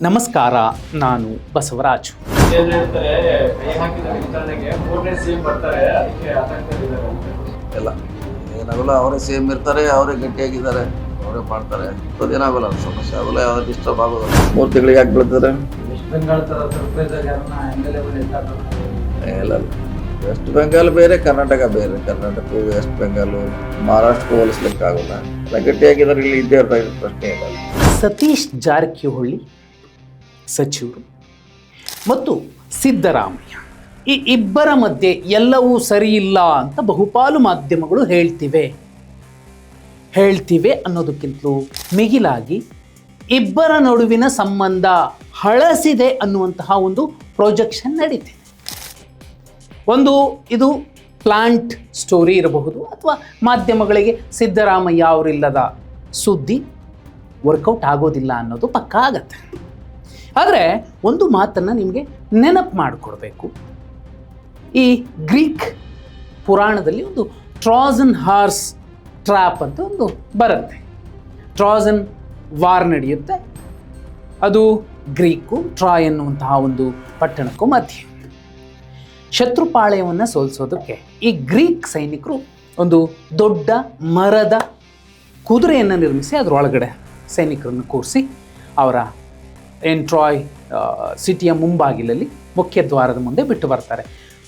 ನಮಸ್ಕಾರ, ನಾನು ಬಸವರಾಜು. ಎಲ್ಲ ಏನಾಗಲ್ಲ, ಅವರೇ ಸೇಮ್ ಇರ್ತಾರೆ, ಅವರೇ ಗಟ್ಟಿಯಾಗಿದ್ದಾರೆ, ಅವರೇ ಮಾಡ್ತಾರೆ. ಏನಾಗಲ್ಲ, ಸಮಸ್ಯೆ ಆಗೋಲ್ಲ, ಯಾವ್ದು ಡಿಸ್ಟರ್ಬ್ ಆಗೋದಿಲ್ಲ. 3 ತಿಂಗಳಿಗೆ ಯಾಕೆ ಬೀಳ್ತಾರೆ? ಇಲ್ಲ, ವೆಸ್ಟ್ ಬೆಂಗಾಲ್ ಬೇರೆ, ಕರ್ನಾಟಕ ಬೇರೆ. ಕರ್ನಾಟಕ ವೆಸ್ಟ್ ಬೆಂಗಾಲು ಮಹಾರಾಷ್ಟ್ರ ಹೋಲಿಸ್ಲಿಕ್ಕೆ ಆಗೋಲ್ಲ. ಎಲ್ಲ ಗಟ್ಟಿಯಾಗಿದ್ದಾರೆ, ಇಲ್ಲಿ ಇದ್ದೇ ಇರ್ತಾ ಇರೋ ಪ್ರಶ್ನೆ ಇಲ್ಲ. ಸತೀಶ್ ಜಾರಕಿಹೊಳಿ ಸಚಿವರು ಮತ್ತು ಸಿದ್ದರಾಮಯ್ಯ ಈ ಇಬ್ಬರ ಮಧ್ಯೆ ಎಲ್ಲವೂ ಸರಿ ಇಲ್ಲ ಅಂತ ಬಹುಪಾಲು ಮಾಧ್ಯಮಗಳು ಹೇಳ್ತಿವೆ ಅನ್ನೋದಕ್ಕಿಂತಲೂ ಮಿಗಿಲಾಗಿ ಇಬ್ಬರ ನಡುವಿನ ಸಂಬಂಧ ಹಳಸಿದೆ ಅನ್ನುವಂತಹ ಒಂದು ಪ್ರೊಜೆಕ್ಷನ್ ನಡೀತಿದೆ. ಇದು ಪ್ಲಾಂಟ್ ಸ್ಟೋರಿ ಇರಬಹುದು, ಅಥವಾ ಮಾಧ್ಯಮಗಳಿಗೆ ಸಿದ್ದರಾಮಯ್ಯ ಅವರಿಲ್ಲದ ಸುದ್ದಿ ವರ್ಕೌಟ್ ಆಗೋದಿಲ್ಲ ಅನ್ನೋದು ಪಕ್ಕಾ ಆಗತ್ತೆ. ಆದರೆ ಒಂದು ಮಾತನ್ನು ನಿಮಗೆ ನೆನಪು ಮಾಡಿಕೊಡ್ಬೇಕು. ಈ ಗ್ರೀಕ್ ಪುರಾಣದಲ್ಲಿ ಒಂದು ಟ್ರಾಜನ್ ಹಾರ್ಸ್ ಟ್ರ್ಯಾಪ್ ಅಂತ ಒಂದು ಬರುತ್ತೆ. ಟ್ರಾಜನ್ ವಾರ್ ನಡೆಯುತ್ತೆ, ಅದು ಗ್ರೀಕು ಟ್ರಾಯ್ ಎನ್ನುವಂತಹ ಒಂದು ಪಟ್ಟಣಕ್ಕೂ ಮಧ್ಯೆ. ಶತ್ರುಪಾಳ್ಯವನ್ನು ಸೋಲಿಸೋದಕ್ಕೆ ಈ ಗ್ರೀಕ್ ಸೈನಿಕರು ಒಂದು ದೊಡ್ಡ ಮರದ ಕುದುರೆಯನ್ನು ನಿರ್ಮಿಸಿ ಅದರೊಳಗಡೆ ಸೈನಿಕರನ್ನು ಕೂರಿಸಿ ಅವರ ಟ್ರಾಯ್ ಸಿಟಿಯ ಮುಂಬಾಗಿಲಲ್ಲಿ ಮುಖ್ಯ ದ್ವಾರದ ಮುಂದೆ ಬಿಟ್ಟು ಬರ್ತಾರೆ.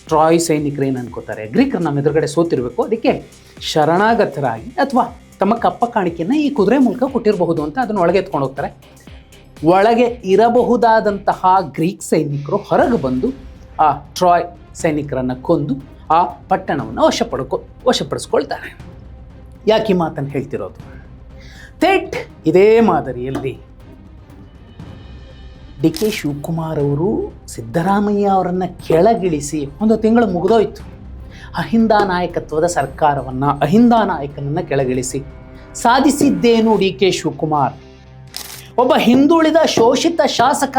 ಟ್ರಾಯ್ ಸೈನಿಕರು ಏನು ಅನ್ಕೋತಾರೆ, ಗ್ರೀಕರು ನಮ್ಮ ಎದುರುಗಡೆ ಸೋತಿರಬೇಕು, ಅದಕ್ಕೆ ಶರಣಾಗತರಾಗಿ ಅಥವಾ ತಮ್ಮ ಕಪ್ಪ ಕಾಣಿಕೆಯನ್ನು ಈ ಕುದುರೆ ಮೂಲಕ ಕೊಟ್ಟಿರಬಹುದು ಅಂತ ಅದನ್ನು ಒಳಗೆ ಎತ್ಕೊಂಡು ಹೋಗ್ತಾರೆ. ಒಳಗೆ ಇರಬಹುದಾದಂತಹ ಗ್ರೀಕ್ ಸೈನಿಕರು ಹೊರಗೆ ಬಂದು ಆ ಟ್ರಾಯ್ ಸೈನಿಕರನ್ನು ಕೊಂದು ಆ ಪಟ್ಟಣವನ್ನು ವಶಪಡಿಸ್ಕೊಳ್ತಾರೆ. ಯಾಕೆ ಈ ಮಾತನ್ನು ಹೇಳ್ತಿರೋದು? ಥೇಟ್ ಇದೇ ಮಾದರಿಯಲ್ಲಿ ಡಿ.ಕೆ. ಶಿವಕುಮಾರ್ ಅವರು ಸಿದ್ದರಾಮಯ್ಯ ಅವರನ್ನು ಕೆಳಗಿಳಿಸಿ 1 ತಿಂಗಳು ಮುಗಿದೋಯ್ತು. ಅಹಿಂದ ನಾಯಕತ್ವದ ಸರ್ಕಾರವನ್ನು, ಅಹಿಂದ ನಾಯಕನನ್ನು ಕೆಳಗಿಳಿಸಿ ಸಾಧಿಸಿದ್ದೇನು ಡಿ.ಕೆ. ಶಿವಕುಮಾರ್? ಒಬ್ಬ ಹಿಂದುಳಿದ ಶೋಷಿತ ಶಾಸಕ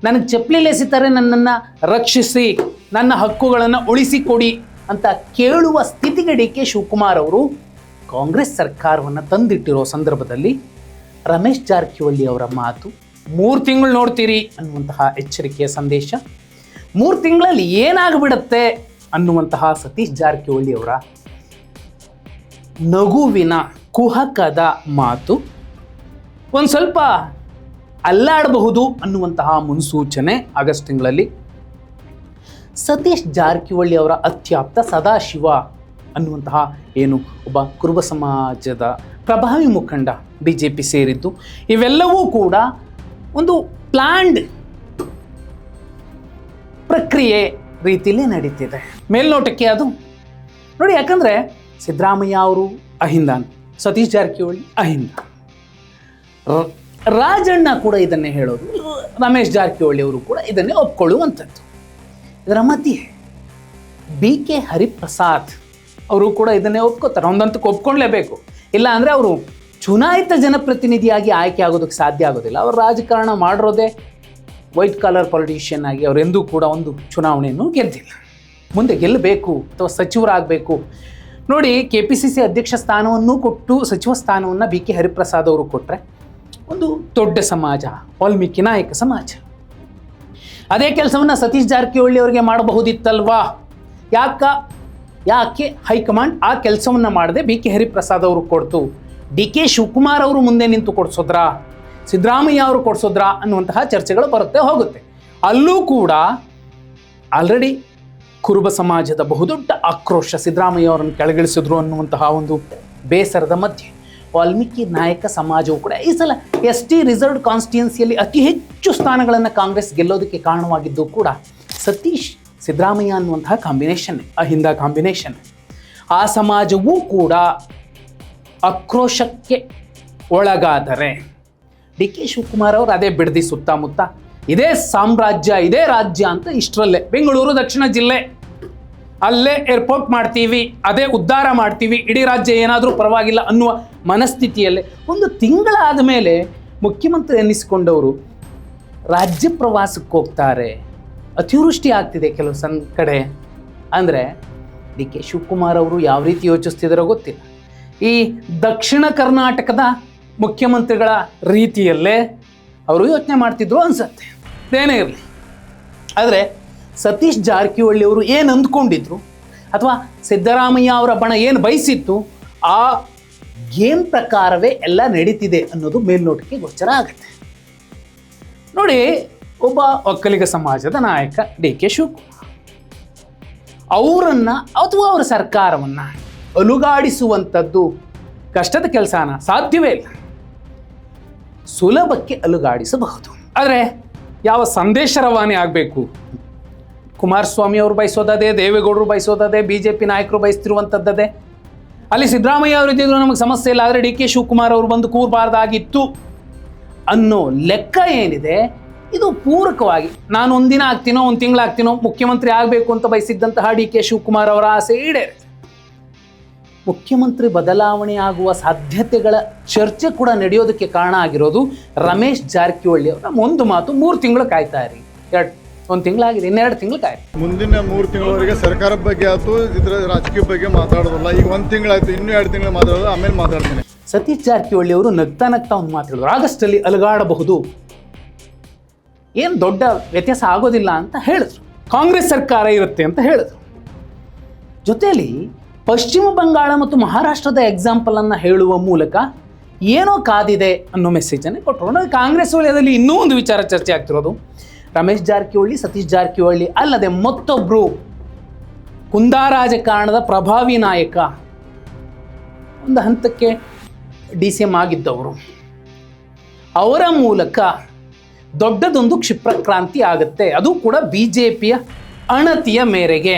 ನನಗೆ ಚಪ್ಪಲಿಲೆಸಿತಾರೆ, ನನ್ನನ್ನು ರಕ್ಷಿಸಿ, ನನ್ನ ಹಕ್ಕುಗಳನ್ನು ಉಳಿಸಿಕೊಡಿ ಅಂತ ಕೇಳುವ ಸ್ಥಿತಿಗೆ ಡಿ.ಕೆ. ಶಿವಕುಮಾರ್ ಅವರು ಕಾಂಗ್ರೆಸ್ ಸರ್ಕಾರವನ್ನು ತಂದಿಟ್ಟಿರೋ ಸಂದರ್ಭದಲ್ಲಿ ರಮೇಶ್ ಜಾರಕಿಹೊಳಿ ಅವರ ಮಾತು 3 ತಿಂಗಳು ನೋಡ್ತೀರಿ ಅನ್ನುವಂತಹ ಎಚ್ಚರಿಕೆಯ ಸಂದೇಶ, 3 ತಿಂಗಳಲ್ಲಿ ಏನಾಗ್ಬಿಡತ್ತೆ ಅನ್ನುವಂತಹ ಸತೀಶ್ ಜಾರಕಿಹೊಳಿ ಅವರ ನಗುವಿನ ಕುಹಕದ ಮಾತು ಒಂದು ಸ್ವಲ್ಪ ಅಲ್ಲಾಡಬಹುದು ಅನ್ನುವಂತಹ ಮುನ್ಸೂಚನೆ ಆಗಸ್ಟ್ ತಿಂಗಳಲ್ಲಿ ಸತೀಶ್ ಜಾರಕಿಹೊಳಿ ಅವರ ಅತ್ಯಾಪ್ತ ಸದಾಶಿವ ಅನ್ನುವಂತಹ ಏನು ಒಬ್ಬ ಕುರುಬ ಸಮಾಜದ ಪ್ರಭಾವಿ ಮುಖಂಡ BJP ಸೇರಿದ್ದು, ಇವೆಲ್ಲವೂ ಕೂಡ ಒಂದು ಪ್ಲಾನ್ಡ್ ಪ್ರಕ್ರಿಯೆ ರೀತಿಯಲ್ಲಿ ನಡೀತಿದೆ ಮೇಲ್ನೋಟಕ್ಕೆ ಅದು ನೋಡಿ. ಯಾಕಂದರೆ ಸಿದ್ದರಾಮಯ್ಯ ಅವರು ಅಹಿಂದಾನ್, ಸತೀಶ್ ಜಾರಕಿಹೊಳಿ ಅಹಿಂದ, ರಾಜಣ್ಣ ಕೂಡ ಇದನ್ನೇ ಹೇಳೋದು, ರಮೇಶ್ ಜಾರಕಿಹೊಳಿ ಅವರು ಕೂಡ ಇದನ್ನೇ ಒಪ್ಕೊಳ್ಳುವಂಥದ್ದು. ಇದರ ಮಧ್ಯೆ B.K. ಹರಿಪ್ರಸಾದ್ ಅವರು ಕೂಡ ಇದನ್ನೇ ಒಪ್ಕೋತಾರೆ. ಒಂದಂತಕ್ಕೆ ಒಪ್ಕೊಳ್ಳೇಬೇಕು, ಇಲ್ಲ ಅಂದರೆ ಅವರು ಚುನಾಯಿತ ಜನಪ್ರತಿನಿಧಿಯಾಗಿ ಆಯ್ಕೆ ಆಗೋದಕ್ಕೆ ಸಾಧ್ಯ ಆಗೋದಿಲ್ಲ. ಅವರು ರಾಜಕಾರಣ ಮಾಡಿರೋದೇ ವೈಟ್ ಕಾಲರ್ ಪೊಲಿಟಿಷಿಯನ್ ಆಗಿ. ಅವರೆಂದೂ ಕೂಡ ಒಂದು ಚುನಾವಣೆಯನ್ನು ಗೆದ್ದಿಲ್ಲ. ಮುಂದೆ ಗೆಲ್ಲಬೇಕು ಅಥವಾ ಸಚಿವರಾಗಬೇಕು. ನೋಡಿ, KPCC ಅಧ್ಯಕ್ಷ ಸ್ಥಾನವನ್ನು ಕೊಟ್ಟು ಸಚಿವ ಸ್ಥಾನವನ್ನು B.K. ಹರಿಪ್ರಸಾದ್ ಅವರು ಕೊಟ್ಟರೆ ಒಂದು ದೊಡ್ಡ ಸಮಾಜ, ವಾಲ್ಮೀಕಿ ನಾಯಕ ಸಮಾಜ. ಅದೇ ಕೆಲಸವನ್ನು ಸತೀಶ್ ಜಾರಕಿಹೊಳಿ ಅವರಿಗೆ ಮಾಡಬಹುದಿತ್ತಲ್ವಾ? ಯಾಕೆ ಹೈಕಮಾಂಡ್ ಆ ಕೆಲಸವನ್ನು ಮಾಡದೆ B.K. ಹರಿಪ್ರಸಾದ್ ಅವರು ಕೊಡ್ತು? ಡಿ.ಕೆ. ಶಿವಕುಮಾರ್ ಅವರು ಮುಂದೆ ನಿಂತು ಕೊಡಿಸೋದ್ರಾ, ಸಿದ್ದರಾಮಯ್ಯ ಅವರು ಕೊಡಿಸೋದ್ರಾ ಅನ್ನುವಂತಹ ಚರ್ಚೆಗಳು ಬರುತ್ತೆ ಹೋಗುತ್ತೆ. ಅಲ್ಲೂ ಕೂಡ ಆಲ್ರೆಡಿ ಕುರುಬ ಸಮಾಜದ ಬಹುದೊಡ್ಡ ಆಕ್ರೋಶ, ಸಿದ್ದರಾಮಯ್ಯ ಅವರನ್ನು ಕೆಳಗಿಳಿಸಿದ್ರು ಅನ್ನುವಂತಹ ಒಂದು ಬೇಸರದ ಮಧ್ಯೆ ವಾಲ್ಮೀಕಿ ನಾಯಕ ಸಮಾಜವು ಕೂಡ ಈ ಸಲ ST ರಿಸರ್ವ್ಡ್ ಕಾನ್ಸ್ಟಿಟ್ಯೂನ್ಸಿಯಲ್ಲಿ ಅತಿ ಹೆಚ್ಚು ಸ್ಥಾನಗಳನ್ನು ಕಾಂಗ್ರೆಸ್ ಗೆಲ್ಲೋದಕ್ಕೆ ಕಾರಣವಾಗಿದ್ದು ಕೂಡ ಸತೀಶ್ ಸಿದ್ದರಾಮಯ್ಯ ಅನ್ನುವಂತಹ ಕಾಂಬಿನೇಷನ್, ಅಹಿಂದ ಕಾಂಬಿನೇಷನ್. ಆ ಸಮಾಜವೂ ಕೂಡ ಆಕ್ರೋಶಕ್ಕೆ ಒಳಗಾದರೆ ಡಿ.ಕೆ. ಶಿವಕುಮಾರ್ ಅವರು ಅದೇ ಬಿಡದಿ ಸುತ್ತಮುತ್ತ ಇದೇ ಸಾಮ್ರಾಜ್ಯ, ಇದೇ ರಾಜ್ಯ ಅಂತ ಇಷ್ಟರಲ್ಲೇ ಬೆಂಗಳೂರು ದಕ್ಷಿಣ ಜಿಲ್ಲೆ, ಅಲ್ಲೇ ಏರ್ಪೋರ್ಟ್ ಮಾಡ್ತೀವಿ, ಅದೇ ಉದ್ಧಾರ ಮಾಡ್ತೀವಿ, ಇಡೀ ರಾಜ್ಯ ಏನಾದರೂ ಪರವಾಗಿಲ್ಲ ಅನ್ನುವ ಮನಸ್ಥಿತಿಯಲ್ಲೇ 1 ತಿಂಗಳಾದ ಮೇಲೆ ಮುಖ್ಯಮಂತ್ರಿ ಎನ್ನಿಸಿಕೊಂಡವರು ರಾಜ್ಯ ಪ್ರವಾಸಕ್ಕೆ ಹೋಗ್ತಾರೆ. ಅತಿವೃಷ್ಟಿ ಆಗ್ತಿದೆ ಕೆಲವು ಕಡೆ ಅಂದರೆ ಡಿ.ಕೆ. ಶಿವಕುಮಾರ್ ಅವರು ಯಾವ ರೀತಿ ಯೋಚಿಸ್ತಿದ್ದಾರೋ ಗೊತ್ತಿಲ್ಲ. ಈ ದಕ್ಷಿಣ ಕರ್ನಾಟಕದ ಮುಖ್ಯಮಂತ್ರಿಗಳ ರೀತಿಯಲ್ಲೇ ಅವರು ಯೋಚನೆ ಮಾಡ್ತಿದ್ರು ಅನ್ಸತ್ತೆ. ಇದೇನೇ ಇರಲಿ, ಆದರೆ ಸತೀಶ್ ಜಾರಕಿಹೊಳಿ ಅವರು ಏನು ಅಂದ್ಕೊಂಡಿದ್ರು ಅಥವಾ ಸಿದ್ದರಾಮಯ್ಯ ಅವರ ಬಣ ಏನು ಬಯಸಿತ್ತು ಆ ಗೇಮ್ ಪ್ರಕಾರವೇ ಎಲ್ಲ ನಡೀತಿದೆ ಅನ್ನೋದು ಮೇಲ್ನೋಟಕ್ಕೆ ಗೋಚರ ಆಗುತ್ತೆ. ನೋಡಿ, ಒಬ್ಬ ಒಕ್ಕಲಿಗ ಸಮಾಜದ ನಾಯಕ DK ಶಿವಕುಮಾರ್ ಅವರನ್ನು ಅಥವಾ ಅವರ ಸರ್ಕಾರವನ್ನು ಅಲುಗಾಡಿಸುವಂಥದ್ದು ಕಷ್ಟದ ಕೆಲಸನ, ಸಾಧ್ಯವೇ ಇಲ್ಲ. ಸುಲಭಕ್ಕೆ ಅಲುಗಾಡಿಸಬಹುದು, ಆದರೆ ಯಾವ ಸಂದೇಶ ರವಾನೆ ಆಗಬೇಕು? ಕುಮಾರಸ್ವಾಮಿ ಅವರು ಬಯಸೋದದೇ, ದೇವೇಗೌಡರು ಬಯಸೋದದೇ, BJP ನಾಯಕರು ಬಯಸ್ತಿರುವಂಥದ್ದೇ. ಅಲ್ಲಿ ಸಿದ್ದರಾಮಯ್ಯ ಅವರು ಇದ್ದಿದ್ರು ನಮಗೆ ಸಮಸ್ಯೆ ಇಲ್ಲ, ಆದರೆ DK ಶಿವಕುಮಾರ್ ಅವರು ಬಂದು ಕೂರಬಾರ್ದಾಗಿತ್ತು ಅನ್ನೋ ಲೆಕ್ಕ ಏನಿದೆ, ಇದು ಪೂರಕವಾಗಿ ನಾನು ಒಂದಿನ ಆಗ್ತೀನೋ ಒಂದು ತಿಂಗಳಾಗ್ತೀನೋ ಮುಖ್ಯಮಂತ್ರಿ ಆಗಬೇಕು ಅಂತ ಬಯಸಿದ್ದಂತಹ DK ಶಿವಕುಮಾರ್ ಅವರ ಆಸೆ ಈಡೇರಿದೆ. ಮುಖ್ಯಮಂತ್ರಿ ಬದಲಾವಣೆ ಆಗುವ ಸಾಧ್ಯತೆಗಳ ಚರ್ಚೆ ಕೂಡ ನಡೆಯೋದಕ್ಕೆ ಕಾರಣ ಆಗಿರೋದು ರಮೇಶ್ ಜಾರಕಿಹೊಳಿ ಅವರ ಒಂದು ಮಾತು, 3 ತಿಂಗಳು ಕಾಯ್ತಾ ಇರಿ. ಒಂದು ತಿಂಗಳಾಗಿದೆ, ಇನ್ನೆರಡು ತಿಂಗಳು ಕಾಯ್ತು. ಮುಂದಿನ 3 ತಿಂಗಳವರೆಗೆ ಸರ್ಕಾರದ ಬಗ್ಗೆ ಆಯ್ತು, ಇದರ ರಾಜಕೀಯ ಬಗ್ಗೆ ಮಾತಾಡೋದಿಲ್ಲ. ಈಗ 1 ತಿಂಗಳಾಯ್ತು, ಇನ್ನೂ 2 ತಿಂಗಳು ಮಾತಾಡೋದು, ಆಮೇಲೆ ಮಾತಾಡ್ತೀನಿ. ಸತೀಶ್ ಜಾರಕಿಹೊಳಿ ಅವರು ನಗ್ತಾ ಒಂದು ಮಾತು ಹೇಳಿದ್ರು, ಆಗಸ್ಟಲ್ಲಿ ಅಲುಗಾಡಬಹುದು, ಏನು ದೊಡ್ಡ ವ್ಯತ್ಯಾಸ ಆಗೋದಿಲ್ಲ ಅಂತ ಹೇಳಿದ್ರು. ಕಾಂಗ್ರೆಸ್ ಸರ್ಕಾರ ಇರುತ್ತೆ ಅಂತ ಹೇಳಿದ್ರು. ಜೊತೆಯಲ್ಲಿ ಪಶ್ಚಿಮ ಬಂಗಾಳ ಮತ್ತು ಮಹಾರಾಷ್ಟ್ರದ ಎಕ್ಸಾಂಪಲನ್ನು ಹೇಳುವ ಮೂಲಕ ಏನೋ ಕಾದಿದೆ ಅನ್ನೋ ಮೆಸೇಜನ್ನು ಕೊಟ್ಟರು. ನೋಡಿ, ಕಾಂಗ್ರೆಸ್ ವಲಯದಲ್ಲಿ ಇನ್ನೂ ಒಂದು ವಿಚಾರ ಚರ್ಚೆ ಆಗ್ತಿರೋದು, ರಮೇಶ್ ಜಾರಕಿಹೊಳಿ, ಸತೀಶ್ ಜಾರಕಿಹೊಳಿ ಅಲ್ಲದೆ ಮತ್ತೊಬ್ಬರು ಕುಂದಾ ರಾಜಕಾರಣದ ಪ್ರಭಾವಿ ನಾಯಕ, ಒಂದು ಹಂತಕ್ಕೆ DCM ಆಗಿದ್ದವರು, ಅವರ ಮೂಲಕ ದೊಡ್ಡದೊಂದು ಕ್ಷಿಪ್ರಕ್ರಾಂತಿ ಆಗುತ್ತೆ, ಅದು ಕೂಡ BJPಯ ಅಣತಿಯ ಮೇರೆಗೆ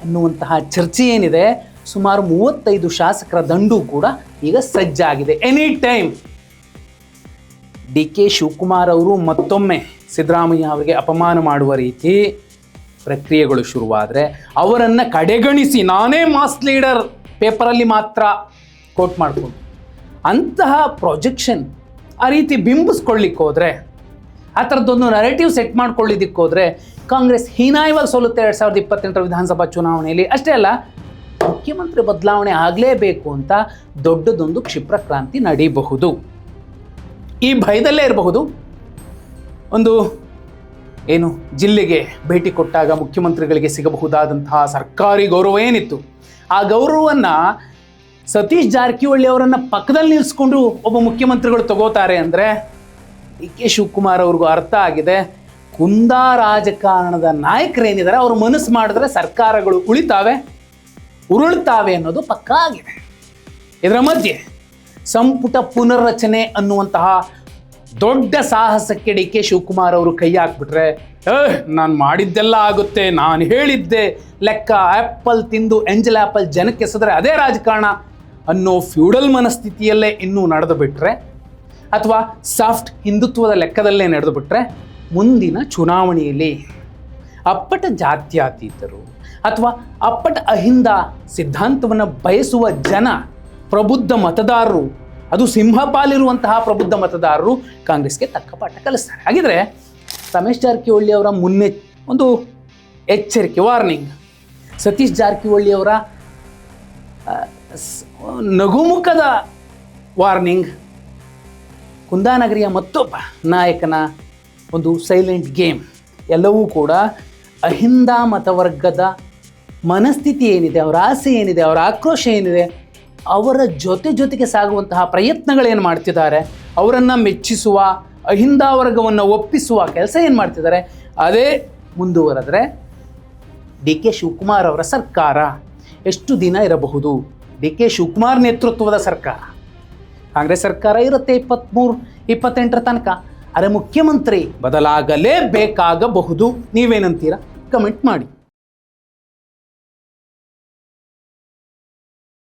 ಅನ್ನುವಂತಹ ಚರ್ಚೆ ಏನಿದೆ. ಸುಮಾರು 35 ಶಾಸಕರ ದಂಡು ಕೂಡ ಈಗ ಸಜ್ಜಾಗಿದೆ. ಎನಿ ಟೈಮ್ DK ಶಿವಕುಮಾರ್ ಅವರು ಮತ್ತೊಮ್ಮೆ ಸಿದ್ದರಾಮಯ್ಯ ಅವರಿಗೆ ಅಪಮಾನ ಮಾಡುವ ರೀತಿ ಪ್ರಕ್ರಿಯೆಗಳು ಶುರುವಾದರೆ, ಅವರನ್ನು ಕಡೆಗಣಿಸಿ ನಾನೇ ಮಾಸ್ ಲೀಡರ್ ಪೇಪರಲ್ಲಿ ಮಾತ್ರ ಕೋಟ್ ಮಾಡಿಕೊಂಡು ಅಂತಹ ಪ್ರೊಜೆಕ್ಷನ್ ಆ ರೀತಿ ಬಿಂಬಿಸ್ಕೊಳ್ಳಿಕ್ಕೆ ಹೋದರೆ, ಆ ಥರದ್ದೊಂದು ನರೇಟಿವ್ ಸೆಟ್ ಮಾಡ್ಕೊಳ್ಳಿದ್ದಕ್ಕೆ ಹೋದರೆ ಕಾಂಗ್ರೆಸ್ ಹೀನಾಯವಾಗಿ ಸೋಲುತ್ತೆ 2028 ವಿಧಾನಸಭಾ ಚುನಾವಣೆಯಲ್ಲಿ. ಅಷ್ಟೇ ಅಲ್ಲ, ಮುಖ್ಯಮಂತ್ರಿ ಬದಲಾವಣೆ ಆಗಲೇಬೇಕು ಅಂತ ದೊಡ್ಡದೊಂದು ಕ್ಷಿಪ್ರಕ್ರಾಂತಿ ನಡೀಬಹುದು. ಈ ಭಯದಲ್ಲೇ ಇರಬಹುದು. ಒಂದು ಏನು ಜಿಲ್ಲೆಗೆ ಭೇಟಿ ಕೊಟ್ಟಾಗ ಮುಖ್ಯಮಂತ್ರಿಗಳಿಗೆ ಸಿಗಬಹುದಾದಂತಹ ಸರ್ಕಾರಿ ಗೌರವ ಏನಿತ್ತು, ಆ ಗೌರವವನ್ನು ಸತೀಶ್ ಜಾರಕಿಹೊಳಿ ಅವರನ್ನು ಪಕ್ಕದಲ್ಲಿ ನಿಲ್ಲಿಸ್ಕೊಂಡು ಒಬ್ಬ ಮುಖ್ಯಮಂತ್ರಿಗಳು ತಗೋತಾರೆ ಅಂದರೆ DK ಶಿವಕುಮಾರ್ ಅವ್ರಿಗೂ ಅರ್ಥ ಆಗಿದೆ, ಕುಂದಾ ರಾಜಕಾರಣದ ನಾಯಕರೇನಿದ್ದಾರೆ ಅವರು ಮನಸ್ಸು ಮಾಡಿದ್ರೆ ಸರ್ಕಾರಗಳು ಉರುಳ್ತಾವೆ ಅನ್ನೋದು ಪಕ್ಕಾ ಆಗಿದೆ. ಇದರ ಮಧ್ಯೆ ಸಂಪುಟ ಪುನರ್ರಚನೆ ಅನ್ನುವಂತಹ ದೊಡ್ಡ ಸಾಹಸಕ್ಕೆ DK ಶಿವಕುಮಾರ್ ಅವರು ಕೈ ಹಾಕ್ಬಿಟ್ರೆ, ನಾನು ಮಾಡಿದ್ದೆಲ್ಲ ಆಗುತ್ತೆ, ನಾನು ಹೇಳಿದ್ದೆ ಲೆಕ್ಕ, ಆ್ಯಪಲ್ ತಿಂದು ಎಂಜಲ್ ಆ್ಯಪಲ್ ಜನಕ್ಕೆ ಎಸೆದ್ರೆ ಅದೇ ರಾಜಕಾರಣ ಅನ್ನೋ ಫ್ಯೂಡಲ್ ಮನಸ್ಥಿತಿಯಲ್ಲೇ ಇನ್ನೂ ನಡೆದು ಬಿಟ್ರೆ, ಅಥವಾ ಸಾಫ್ಟ್ ಹಿಂದುತ್ವದ ಲೆಕ್ಕದಲ್ಲೇ ನಡೆದು ಬಿಟ್ರೆ, ಮುಂದಿನ ಚುನಾವಣೆಯಲ್ಲಿ ಅಪ್ಪಟ ಜಾತ್ಯತೀತರು ಅಥವಾ ಅಪ್ಪಟ ಅಹಿಂದ ಸಿದ್ಧಾಂತವನ್ನು ಬಯಸುವ ಜನ, ಪ್ರಬುದ್ಧ ಮತದಾರರು, ಅದು ಸಿಂಹಪಾಲಿರುವಂತಹ ಪ್ರಬುದ್ಧ ಮತದಾರರು ಕಾಂಗ್ರೆಸ್ಗೆ ತಕ್ಕ ಪಾಠ ಕಲಿಸ್ತಾರೆ. ಹಾಗಿದ್ರೆ ರಮೇಶ್ ಜಾರಕಿಹೊಳಿ ಅವರ ಒಂದು ಎಚ್ಚರಿಕೆ, ವಾರ್ನಿಂಗ್, ಸತೀಶ್ ಜಾರಕಿಹೊಳಿ ಅವರ ನಗುಮುಖದ ವಾರ್ನಿಂಗ್, ಕುಂದಾನಗರಿಯ ಮತ್ತೊಬ್ಬ ನಾಯಕನ ಒಂದು ಸೈಲೆಂಟ್ ಗೇಮ್, ಎಲ್ಲವೂ ಕೂಡ ಅಹಿಂದ ಮತವರ್ಗದ ಮನಸ್ಥಿತಿ ಏನಿದೆ, ಅವರ ಆಸೆ ಏನಿದೆ, ಅವರ ಆಕ್ರೋಶ ಏನಿದೆ, ಅವರ ಜೊತೆಗೆ ಸಾಗುವಂತಹ ಪ್ರಯತ್ನಗಳೇನು ಮಾಡ್ತಿದ್ದಾರೆ, ಅವರನ್ನು ಮೆಚ್ಚಿಸುವ, ಅಹಿಂದ ವರ್ಗವನ್ನು ಒಪ್ಪಿಸುವ ಕೆಲಸ ಏನು ಮಾಡ್ತಿದ್ದಾರೆ, ಅದೇ ಮುಂದುವರೆದರೆ DK ಶಿವಕುಮಾರ್ ಅವರ ಸರ್ಕಾರ ಎಷ್ಟು ದಿನ ಇರಬಹುದು? DK ಶಿವಕುಮಾರ್ ನೇತೃತ್ವದ ಸರ್ಕಾರ, ಕಾಂಗ್ರೆಸ್ ಸರ್ಕಾರ ಇರುತ್ತೆ 23-28 ತನಕ. ಆದರೆ ಮುಖ್ಯಮಂತ್ರಿ ಬದಲಾಗಲೇಬೇಕಾಗಬಹುದು. ನೀವೇನಂತೀರಾ? ಕಮೆಂಟ್ ಮಾಡಿ.